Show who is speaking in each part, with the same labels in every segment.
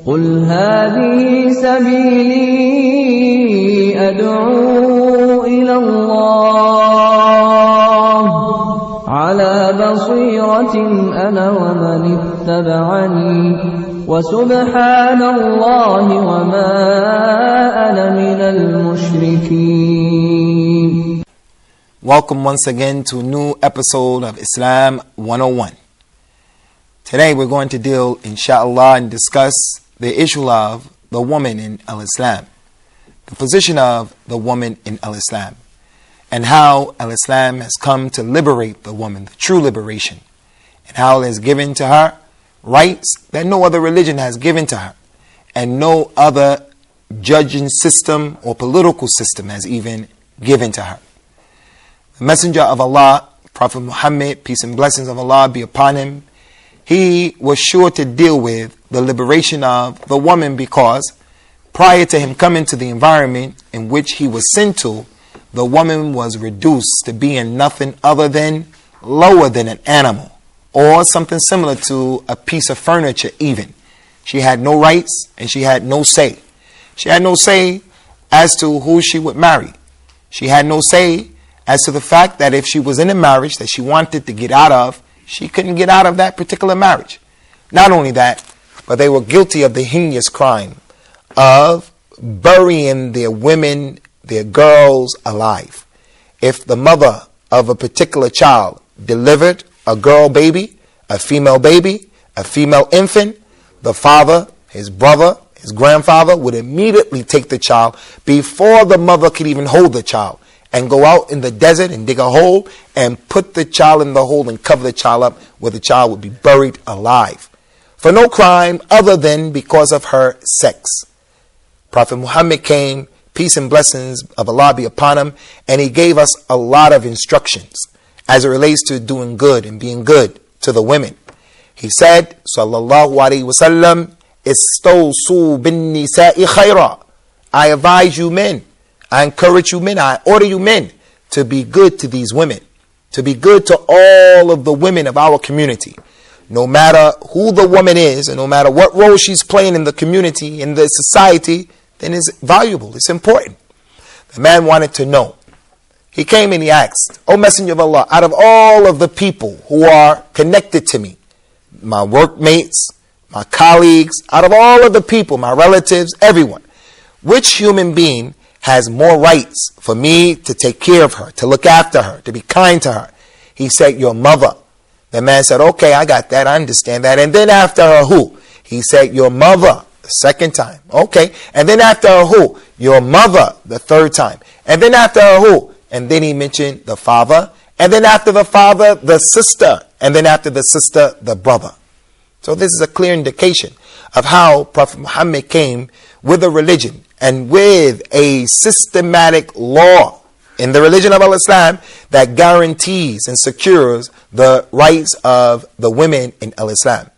Speaker 1: قل هذه سبيلي أدعو إلى الله على بصيرة أنا ومن اتبعني وسبحان الله وما أنا من المشركين.
Speaker 2: Welcome once again to a new episode of Islam 101. Today we're going to deal, inshallah, and discuss the issue of the woman in al-Islam, the position of the woman in al-Islam, and how al-Islam has come to liberate the woman, the true liberation, and how it has given to her rights that no other religion has given to her, and no other judging system or political system has even given to her. The Messenger of Allah, Prophet Muhammad, peace and blessings of Allah be upon him, he was sure to deal with the liberation of the woman, because prior to him coming to the environment in which he was sent to, the woman was reduced to being nothing other than lower than an animal, or something similar to a piece of furniture even. She had no rights and she had no say. She had no say as to who she would marry. She had no say as to the fact that if she was in a marriage that she wanted to get out of, she couldn't get out of that particular marriage. Not only that, but they were guilty of the heinous crime of burying their women, their girls alive. If the mother of a particular child delivered a girl baby, a female infant, the father, his brother, his grandfather would immediately take the child before the mother could even hold the child, and go out in the desert and dig a hole and put the child in the hole and cover the child up, where the child would be buried alive, for no crime other than because of her sex. Prophet Muhammad came, peace and blessings of Allah be upon him, and he gave us a lot of instructions as it relates to doing good and being good to the women. He said, sallallahu alaihi wasallam, istawsu bin nisa'i khayra. I advise you men, I encourage you men, I order you men to be good to these women, to be good to all of the women of our community. No matter who the woman is, and no matter what role she's playing in the community, in the society, then it's valuable, it's important. The man wanted to know. He came and he asked, O Messenger of Allah, out of all of the people who are connected to me, my workmates, my colleagues, out of all of the people, my relatives, everyone, which human being has more rights for me to take care of her, to look after her, to be kind to her? He said, your mother. The man said, okay, I got that, I understand that. And then after her, who? He said, your mother, the second time. Okay. And then after her, who? Your mother, the third time. And then after her, who? And then he mentioned the father. And then after the father, the sister. And then after the sister, the brother. So this is a clear indication of how Prophet Muhammad came with a religion and with a systematic law in the religion of al-Islam that guarantees and secures the rights of the women in al-Islam.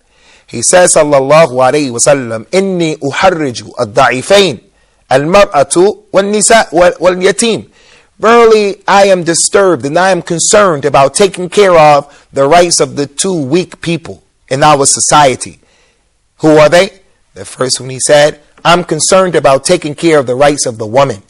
Speaker 2: He says, sallallahu alayhi wa sallam, inni uharriju ad-da'ifain al-mar'atu wal-nisa wal-yatim. Verily, I am disturbed and I am concerned about taking care of the rights of the two weak people in our society. Who are they? The first one, he said, I'm concerned about taking care of the rights of the woman.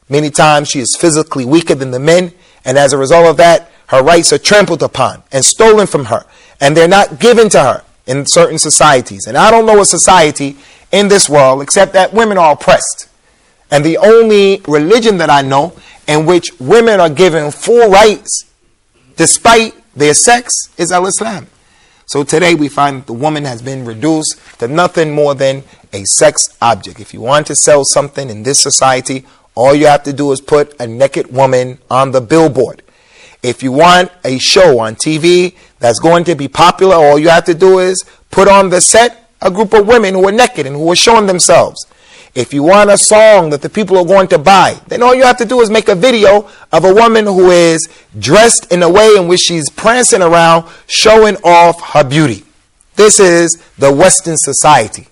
Speaker 2: Many times she is physically weaker than the men, and as a result of that, her rights are trampled upon and stolen from her, and they're not given to her in certain societies. And I don't know a society in this world except that women are oppressed. And the only religion that I know in which women are given full rights despite their sex is al-Islam. So today we find that the woman has been reduced to nothing more than a sex object. If you want to sell something in this society, all you have to do is put a naked woman on the billboard. If you want a show on TV that's going to be popular, all you have to do is put on the set a group of women who are naked and who are showing themselves. If you want a song that the people are going to buy, then all you have to do is make a video of a woman who is dressed in a way in which she's prancing around, showing off her beauty. This is the Western society.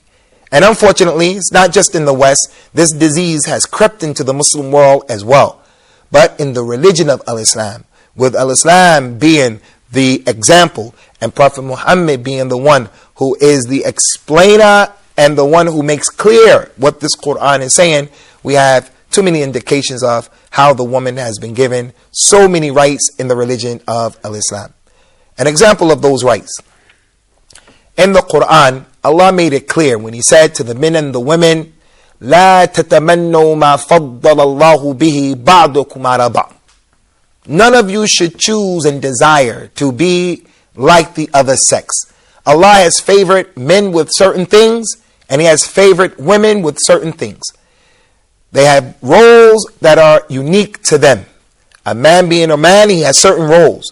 Speaker 2: And unfortunately, it's not just in the West. This disease has crept into the Muslim world as well. But in the religion of al-Islam, with al-Islam being the example and Prophet Muhammad being the one who is the explainer and the one who makes clear what this Quran is saying, we have too many indications of how the woman has been given so many rights in the religion of Islam. An example of those rights. In the Quran, Allah made it clear when He said to the men and the women, لا تتمنوا ما فضل الله به بعضكم على بعض. None of you should choose and desire to be like the other sex. Allah has favored men with certain things, and He has favored women with certain things. They have roles that are unique to them. A man being a man, he has certain roles.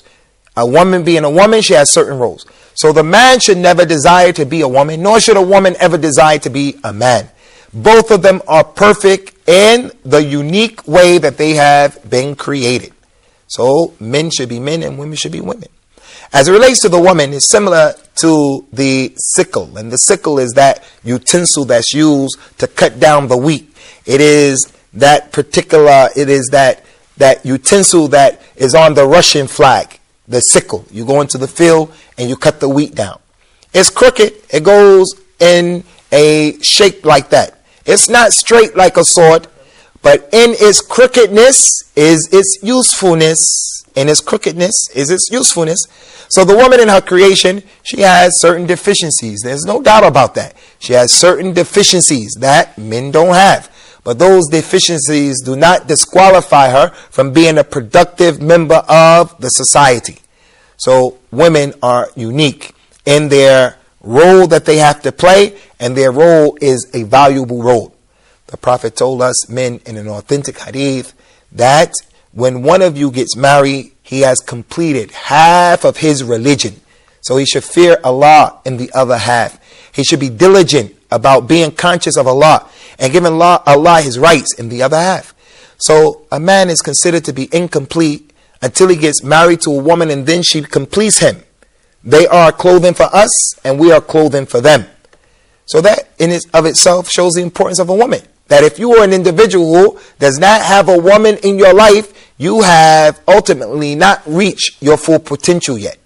Speaker 2: A woman being a woman, she has certain roles. So the man should never desire to be a woman, nor should a woman ever desire to be a man. Both of them are perfect in the unique way that they have been created. So men should be men and women should be women. As it relates to the woman, it's similar to the sickle. And the sickle is that utensil that's used to cut down the wheat. It is that utensil that is on the Russian flag, the sickle. You go into the field and you cut the wheat down. It's crooked. It goes in a shape like that. It's not straight like a sword, but in its crookedness is its usefulness. In its crookedness is its usefulness. So the woman in her creation, she has certain deficiencies. There's no doubt about that. She has certain deficiencies that men don't have. But those deficiencies do not disqualify her from being a productive member of the society. So women are unique in their role that they have to play, and their role is a valuable role. The Prophet told us, men, in an authentic hadith, that when one of you gets married, he has completed half of his religion. So he should fear Allah in the other half. He should be diligent about being conscious of Allah and giving Allah His rights in the other half. So a man is considered to be incomplete until he gets married to a woman, and then she completes him. They are clothing for us and we are clothing for them. So that in of itself shows the importance of a woman. That if you are an individual who does not have a woman in your life, you have ultimately not reached your full potential yet.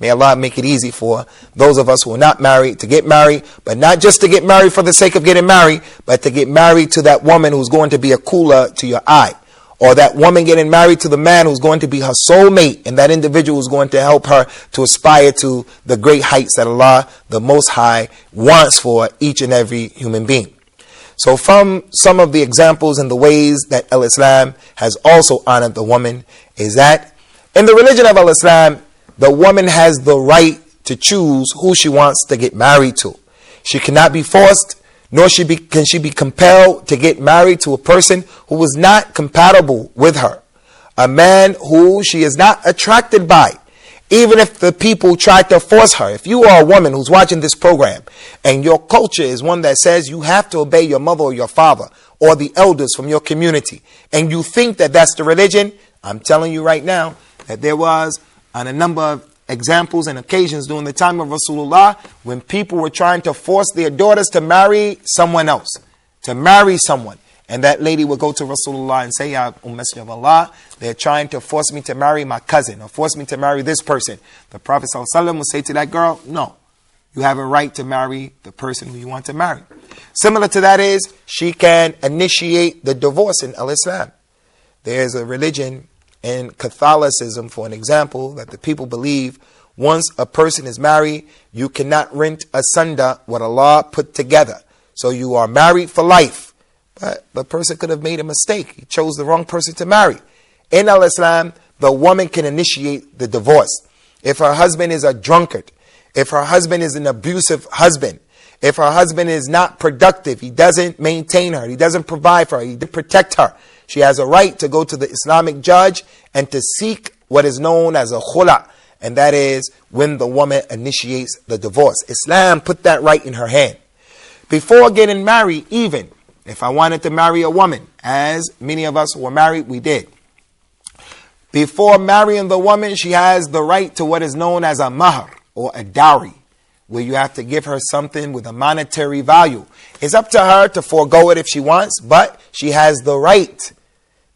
Speaker 2: May Allah make it easy for those of us who are not married to get married, but not just to get married for the sake of getting married, but to get married to that woman who's going to be a cooler to your eye. Or that woman getting married to the man who's going to be her soulmate, and that individual is going to help her to aspire to the great heights that Allah, the Most High, wants for each and every human being. So from some of the examples and the ways that Islam has also honored the woman is that in the religion of Islam, the woman has the right to choose who she wants to get married to. She cannot be forced, nor can she be compelled to get married to a person who is not compatible with her. A man who she is not attracted by. Even if the people try to force her. If you are a woman who's watching this program and your culture is one that says you have to obey your mother or your father or the elders from your community, and you think that that's the religion, I'm telling you right now that there was on a number of examples and occasions during the time of Rasulullah when people were trying to force their daughters to marry someone else, to marry someone. And that lady would go to Rasulullah and say, Ya Messenger of Allah, they're trying to force me to marry my cousin or force me to marry this person. The Prophet ﷺ would say to that girl, no, you have a right to marry the person who you want to marry. Similar to that is, she can initiate the divorce in Islam. There's a religion in Catholicism, for an example, that the people believe once a person is married, you cannot rent asunder what Allah put together. So you are married for life. But the person could have made a mistake. He chose the wrong person to marry. In Islam, the woman can initiate the divorce. If her husband is a drunkard, if her husband is an abusive husband, if her husband is not productive, he doesn't maintain her, he doesn't provide for her, he doesn't protect her, she has a right to go to the Islamic judge and to seek what is known as a khula. And that is when the woman initiates the divorce. Islam put that right in her hand. Before getting married, even if I wanted to marry a woman, as many of us who were married, we did. Before marrying the woman, she has the right to what is known as a mahr, or a dowry, where you have to give her something with a monetary value. It's up to her to forego it if she wants, but she has the right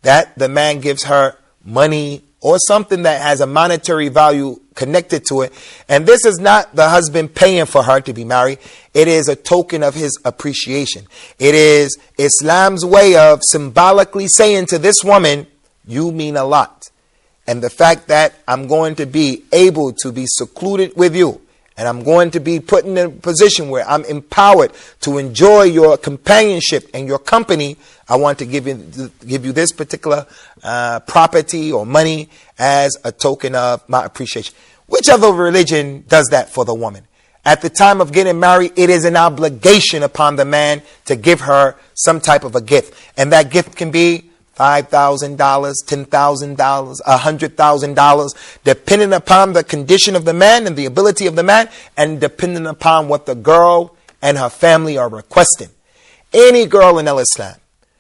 Speaker 2: that the man gives her money or something that has a monetary value connected to it. And this is not the husband paying for her to be married. It is a token of his appreciation. It is Islam's way of symbolically saying to this woman, you mean a lot. And the fact that I'm going to be able to be secluded with you, and I'm going to be put in a position where I'm empowered to enjoy your companionship and your company, I want to give you this particular property or money as a token of my appreciation. Which other religion does that for the woman? At the time of getting married, it is an obligation upon the man to give her some type of a gift. And that gift can be $5,000, $10,000, $100,000, depending upon the condition of the man and the ability of the man, and depending upon what the girl and her family are requesting. Any girl in Islam,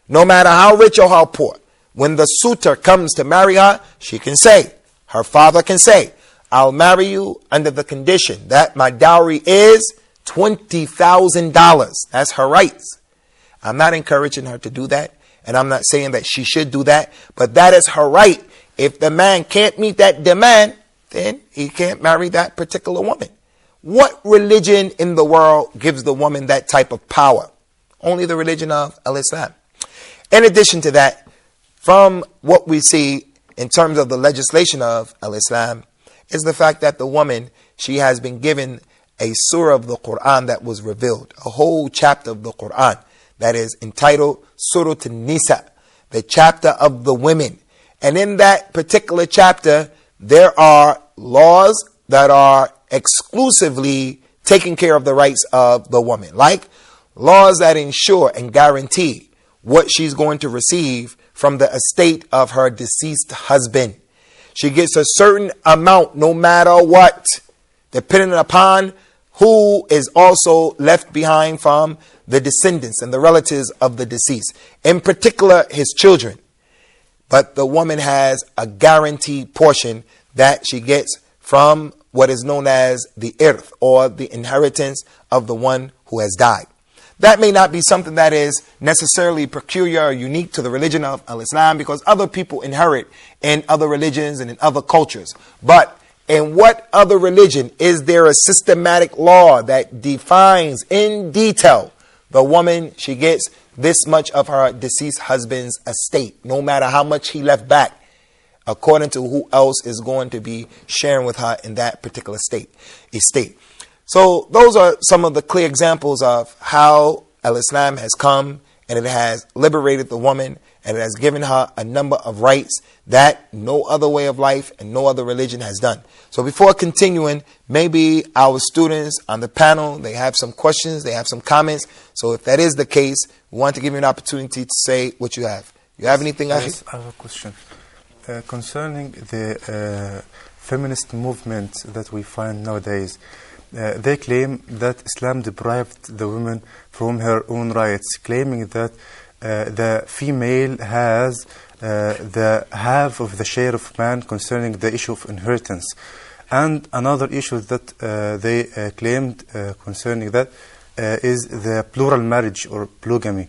Speaker 2: no matter how rich or how poor, when the suitor comes to marry her, she can say, her father can say, I'll marry you under the condition that my dowry is $20,000. That's her rights. I'm not encouraging her to do that. And I'm not saying that she should do that, but that is her right. If the man can't meet that demand, then he can't marry that particular woman. What religion in the world gives the woman that type of power? Only the religion of Islam. In addition to that, from what we see in terms of the legislation of Islam, is the fact that the woman, she has been given a surah of the Quran that was revealed, a whole chapter of the Quran that is entitled Surah An-Nisa, the chapter of the women. And in that particular chapter, there are laws that are exclusively taking care of the rights of the woman, like laws that ensure and guarantee what she's going to receive from the estate of her deceased husband. She gets a certain amount no matter what, depending upon who is also left behind from the descendants and the relatives of the deceased, in particular his children. But the woman has a guaranteed portion that she gets from what is known as the irth, or the inheritance of the one who has died. That may not be something that is necessarily peculiar or unique to the religion of Islam, because other people inherit in other religions and in other cultures. But in what other religion is there a systematic law that defines in detail the woman, she gets this much of her deceased husband's estate, no matter how much he left back, according to who else is going to be sharing with her in that particular estate. So those are some of the clear examples of how Islam has come, and it has liberated the woman, and it has given her a number of rights that no other way of life and no other religion has done. So before continuing, maybe our students on the panel, they have some questions, they have some comments. So if that is the case, we want to give you an opportunity to say what you have. You have anything, Akhi?
Speaker 3: Yes, I have a question. Concerning the feminist movement that we find nowadays, they claim that Islam deprived the woman from her own rights, claiming that the female has the half of the share of man concerning the issue of inheritance. And another issue that they claimed concerning that is the plural marriage or polygamy.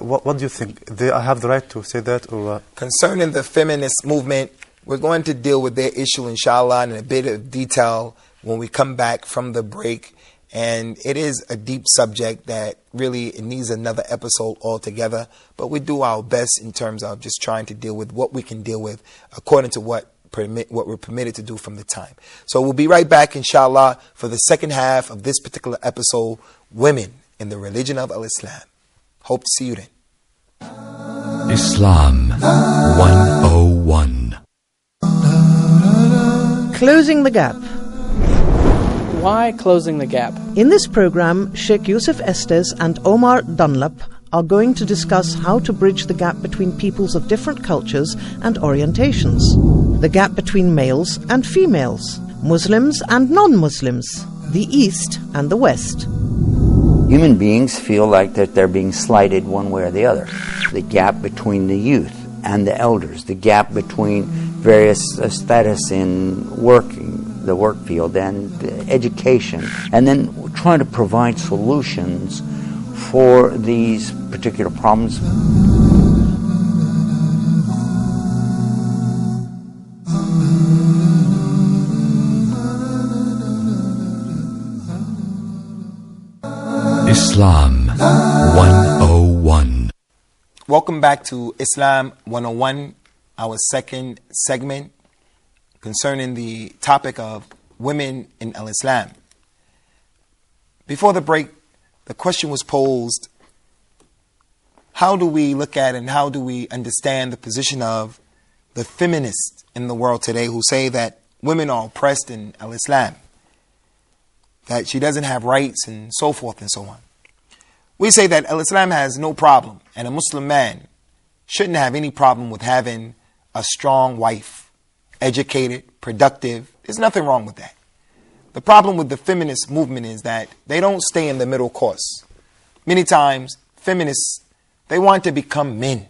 Speaker 3: What do you think? They have the right to say that, or what?
Speaker 2: Concerning the feminist movement, we're going to deal with their issue, inshallah, in a bit of detail when we come back from the break. And it is a deep subject that really it needs another episode altogether. But we do our best in terms of just trying to deal with what we can deal with according to what we're permitted to do from the time. So we'll be right back, inshallah, for the second half of this particular episode, Women in the Religion of Islam. Hope to see you then.
Speaker 4: Islam 101.
Speaker 5: Closing the Gap.
Speaker 6: Why closing the gap?
Speaker 5: In this program, Sheikh Yusuf Estes and Omar Dunlap are going to discuss how to bridge the gap between peoples of different cultures and orientations, the gap between males and females, Muslims and non-Muslims, the East and the West.
Speaker 7: Human beings feel like that they're being slighted one way or the other. The gap between the youth and the elders, the gap between various status in the work field and education, and then trying to provide solutions for these particular problems.
Speaker 4: Islam 101.
Speaker 2: Welcome back to Islam 101, our second segment concerning the topic of women in al-Islam. Before the break, the question was posed, how do we look at and how do we understand the position of the feminists in the world today who say that women are oppressed in al-Islam, that she doesn't have rights and so forth and so on. We say that al-Islam has no problem, and a Muslim man shouldn't have any problem with having a strong wife, educated, productive. There's nothing wrong with that. The problem with the feminist movement is that they don't stay in the middle course. Many times, feminists, they want to become men.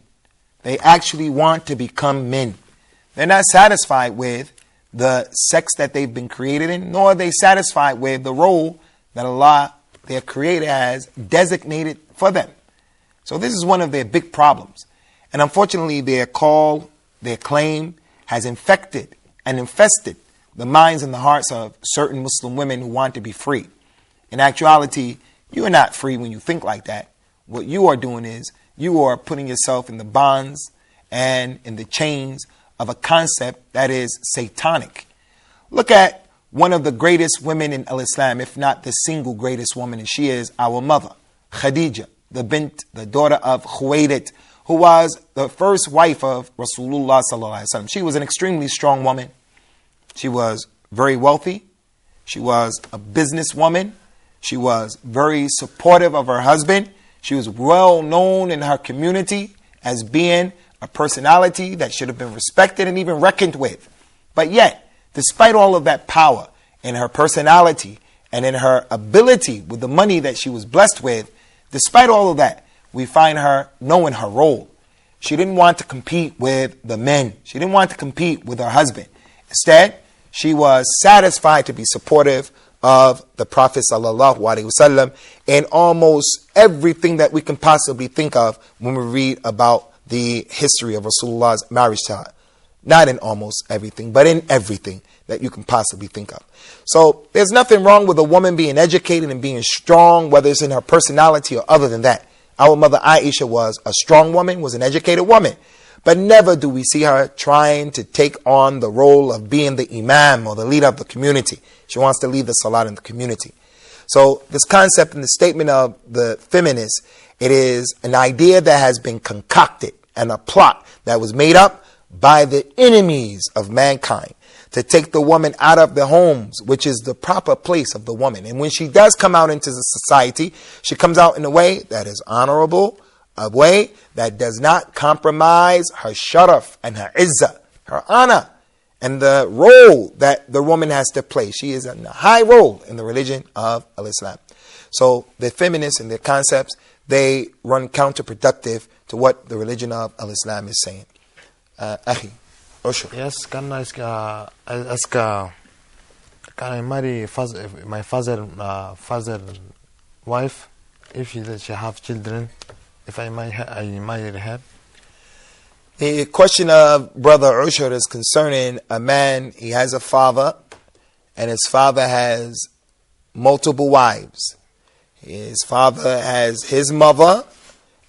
Speaker 2: They actually want to become men. They're not satisfied with the sex that they've been created in, nor are they satisfied with the role that Allah, their creator, has designated for them. So this is one of their big problems. And unfortunately, their call, their claim has infected and infested the minds and the hearts of certain Muslim women who want to be free. In actuality, you are not free when you think like that. What you are doing is you are putting yourself in the bonds and in the chains of a concept that is satanic. Look at one of the greatest women in al-Islam, if not the single greatest woman, and she is our mother, Khadija, the daughter of Khuwaylid, who was the first wife of Rasulullah sallallahu alaihi wasallam. She was an extremely strong woman. She was very wealthy. She was a businesswoman. She was very supportive of her husband. She was well known in her community as being a personality that should have been respected and even reckoned with. But yet, despite all of that power in her personality and in her ability with the money that she was blessed with, despite all of that, we find her knowing her role. She didn't want to compete with the men. She didn't want to compete with her husband. Instead, she was satisfied to be supportive of the Prophet sallallahu alaihi wasallam in almost everything that we can possibly think of when we read about the history of Rasulullah's marriage to her. Not in almost everything, but in everything that you can possibly think of. So there's nothing wrong with a woman being educated and being strong, whether it's in her personality or other than that. Our mother Aisha was a strong woman, was an educated woman. But never do we see her trying to take on the role of being the Imam or the leader of the community. She wants to lead the Salat in the community. So this concept in the statement of the feminists, it is an idea that has been concocted and a plot that was made up by the enemies of mankind to take the woman out of the homes, which is the proper place of the woman. And when she does come out into the society, she comes out in a way that is honorable, a way that does not compromise her sharaf and her izzah, her honor, and the role that the woman has to play. She is in a high role in the religion of al-Islam. So the feminists and their concepts, they run counterproductive to what the religion of al-Islam is saying. Akhi, Ushur.
Speaker 8: Yes, can I ask, can I marry my father wife if she have children? If I marry her?
Speaker 2: The question of Brother Ushur is concerning a man. He has a father, and his father has multiple wives. His father has his mother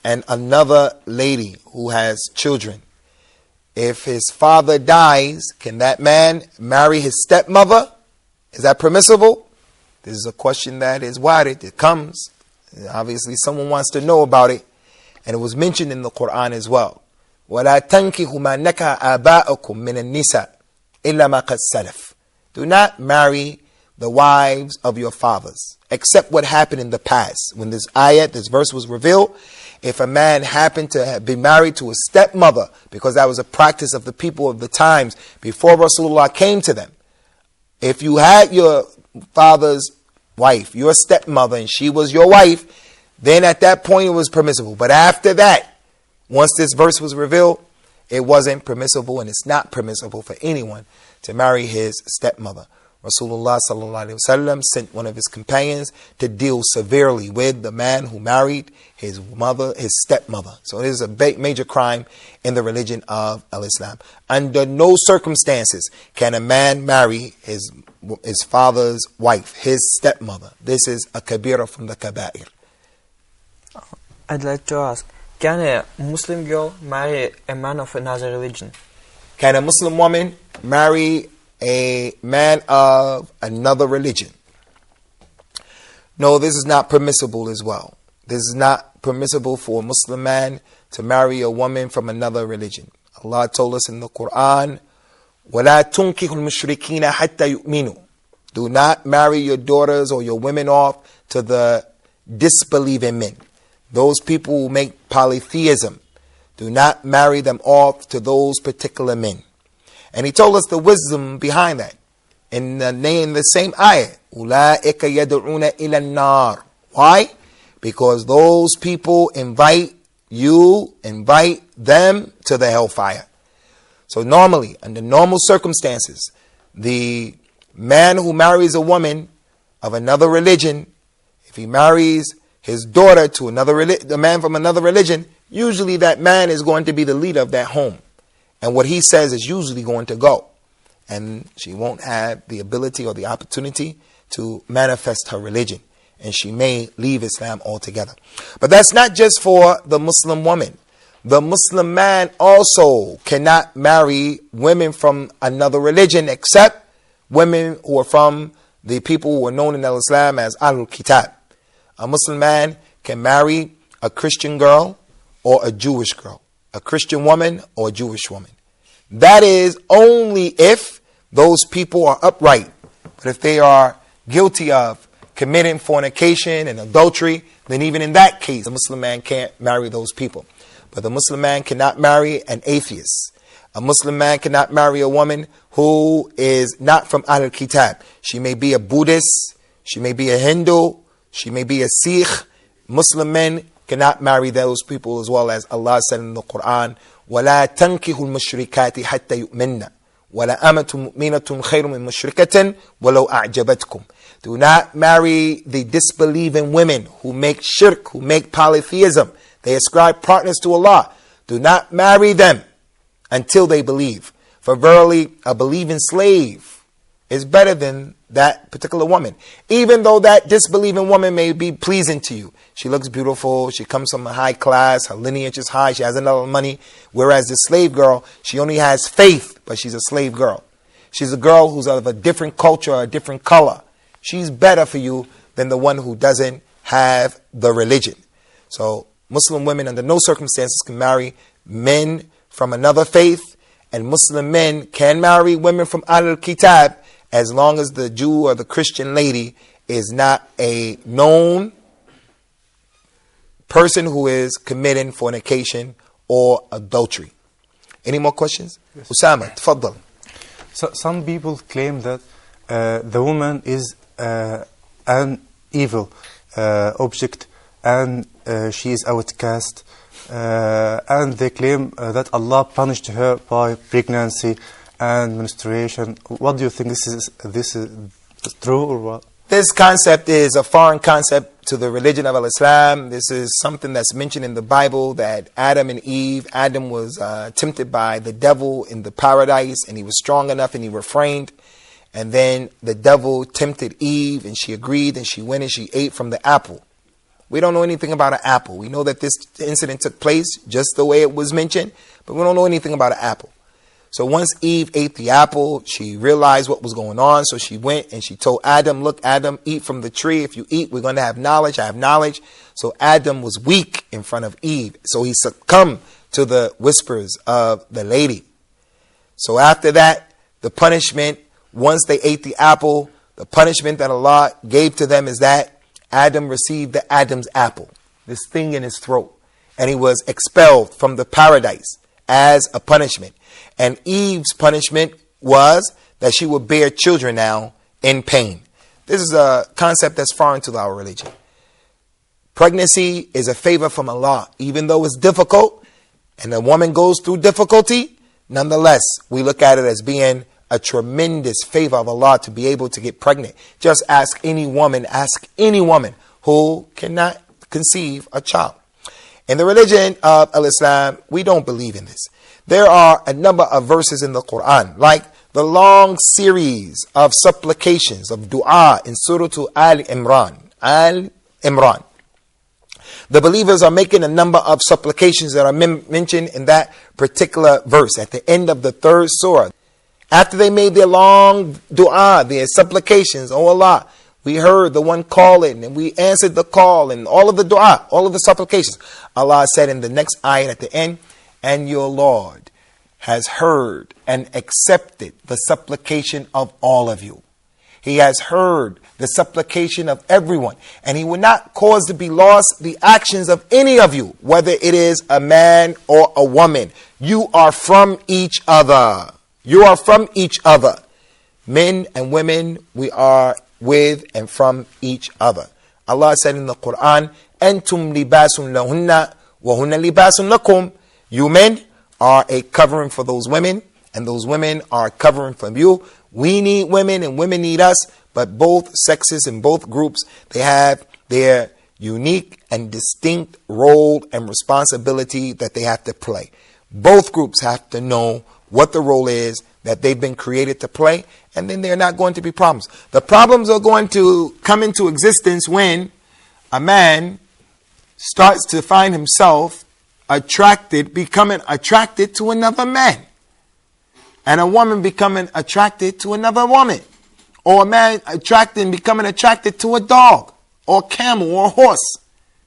Speaker 2: and another lady who has children. If his father dies, can that man marry his stepmother? Is that permissible? This is a question that is warid. It comes. Obviously, someone wants to know about it. And it was mentioned in the Quran as well. وَلَا تَنْكِحُ مَا نَكَحَ آبَاءُكُم مِّنَ النِّسَاءِ إِلَّا مَا قَدْ سَلَفَ. Do not marry the wives of your fathers, except what happened in the past. When this ayat, this verse was revealed, if a man happened to be married to a stepmother, because that was a practice of the people of the times before Rasulullah came to them. If you had your father's wife, your stepmother, and she was your wife, then at that point it was permissible. But after that, once this verse was revealed, it wasn't permissible, and it's not permissible for anyone to marry his stepmother. Rasulullah sallallahu alaihi wasallam sent one of his companions to deal severely with the man who married his mother, his stepmother. So it is a major crime in the religion of al-Islam. Under no circumstances can a man marry his father's wife, his stepmother. This is a kabira from the kaba'ir.
Speaker 9: I'd like to ask, can a Muslim girl marry a man of another religion?
Speaker 2: Can a Muslim woman marry a man of another religion? No, this is not permissible as well. This is not permissible for a Muslim man to marry a woman from another religion. Allah told us in the Quran, وَلَا تُنْكِحُ الْمُشْرِكِينَ حَتَّى يُؤْمِنُوا. Do not marry your daughters or your women off to the disbelieving men. Those people who make polytheism, do not marry them off to those particular men. And he told us the wisdom behind that. In the same ayah, أُولَٰئِكَ يَدْعُونَ إِلَى النَّارِ. Why? Because those people invite them to the hellfire. So normally, under normal circumstances, the man who marries a woman of another religion, if he marries his daughter to a man from another religion, usually that man is going to be the leader of that home. And what he says is usually going to go. And she won't have the ability or the opportunity to manifest her religion. And she may leave Islam altogether. But that's not just for the Muslim woman. The Muslim man also cannot marry women from another religion except women who are from the people who are known in Islam as al-Kitab. A Muslim man can marry a Christian girl or a Jewish girl, a Christian woman or a Jewish woman. That is only if those people are upright. But if they are guilty of committing fornication and adultery, then even in that case, the Muslim man can't marry those people. But the Muslim man cannot marry an atheist. A Muslim man cannot marry a woman who is not from al-Kitab. She may be a Buddhist, she may be a Hindu, she may be a Sikh. Muslim men cannot marry those people, as well as Allah said in the Quran, وَلَا تَنْكِهُ الْمُشْرِكَاتِ حَتَّى يُؤْمِنَّ وَلَا أَمَةٌ مُؤْمِنَةٌ خَيْرٌ مِنْ مُشْرِكَةٍ وَلَوْ أَعْجَبَتْكُمْ. Do not marry the disbelieving women who make shirk, who make polytheism. They ascribe partners to Allah. Do not marry them until they believe. For verily, a believing slave is better than that particular woman. Even though that disbelieving woman may be pleasing to you. She looks beautiful. She comes from a high class. Her lineage is high. She has a lot of money. Whereas the slave girl, she only has faith, but she's a slave girl. She's a girl who's of a different culture, a different color. She's better for you than the one who doesn't have the religion. So Muslim women under no circumstances can marry men from another faith, and Muslim men can marry women from al-Kitab as long as the Jew or the Christian lady is not a known person who is committing fornication or adultery. Any more questions? Yes. Usamah, tfaddal.
Speaker 3: So some people claim that the woman is an evil object, and she is outcast, and they claim that Allah punished her by pregnancy and menstruation. What do you think? This is true or what?
Speaker 2: This concept is a foreign concept to the religion of Islam. This is something that's mentioned in the Bible, that Adam and Eve, Adam was tempted by the devil in the paradise, and he was strong enough and he refrained. And then the devil tempted Eve, and she agreed, and she went and she ate from the apple. We don't know anything about an apple. We know that this incident took place just the way it was mentioned, but we don't know anything about an apple. So once Eve ate the apple, she realized what was going on. So she went and she told Adam, look, Adam, eat from the tree. If you eat, we're going to have knowledge. I have knowledge. So Adam was weak in front of Eve. So he succumbed to the whispers of the lady. So after that, the punishment, once they ate the apple, the punishment that Allah gave to them is that Adam received the Adam's apple, this thing in his throat, and he was expelled from the paradise as a punishment. And Eve's punishment was that she would bear children now in pain. This is a concept that's foreign to our religion. Pregnancy is a favor from Allah. Even though it's difficult and a woman goes through difficulty, nonetheless, we look at it as being a tremendous favor of Allah to be able to get pregnant. Just ask any woman who cannot conceive a child. In the religion of Islam, we don't believe in this. There are a number of verses in the Quran, like the long series of supplications of dua in Surah Al-Imran. The believers are making a number of supplications that are mentioned in that particular verse at the end of the 3rd surah. After they made their long dua, their supplications, oh Allah, we heard the one calling and we answered the call, and all of the dua, all of the supplications. Allah said in the next ayat at the end, and your Lord has heard and accepted the supplication of all of you. He has heard the supplication of everyone, and He will not cause to be lost the actions of any of you, whether it is a man or a woman. You are from each other. You are from each other. Men and women, we are with and from each other. Allah said in the Quran, Antum libasun lahunna wa hunna libasun lakum. You men are a covering for those women, and those women are a covering for you. We need women and women need us, but both sexes and both groups, they have their unique and distinct role and responsibility that they have to play. Both groups have to know what the role is that they've been created to play, and then there are not going to be problems. The problems are going to come into existence when a man starts to find himself becoming attracted to another man, and a woman becoming attracted to another woman, or a man becoming attracted to a dog, or a camel, or a horse.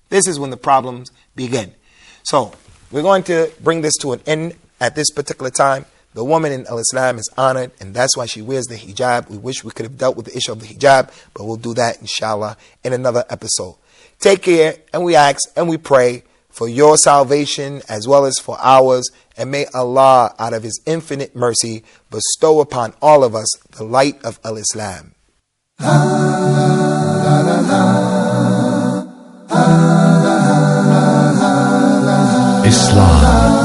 Speaker 2: This is when the problems begin. So we're going to bring this to an end at this particular time. The woman in Islam is honored, and that's why she wears the hijab. We wish we could have dealt with the issue of the hijab, but we'll do that, inshallah, in another episode. Take care, and we ask and we pray for your salvation as well as for ours, and may Allah, out of His infinite mercy, bestow upon all of us the light of al-Islam.
Speaker 4: Islam.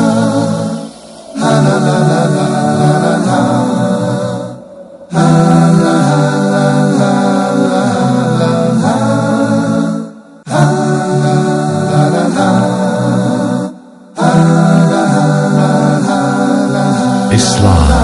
Speaker 4: Islam.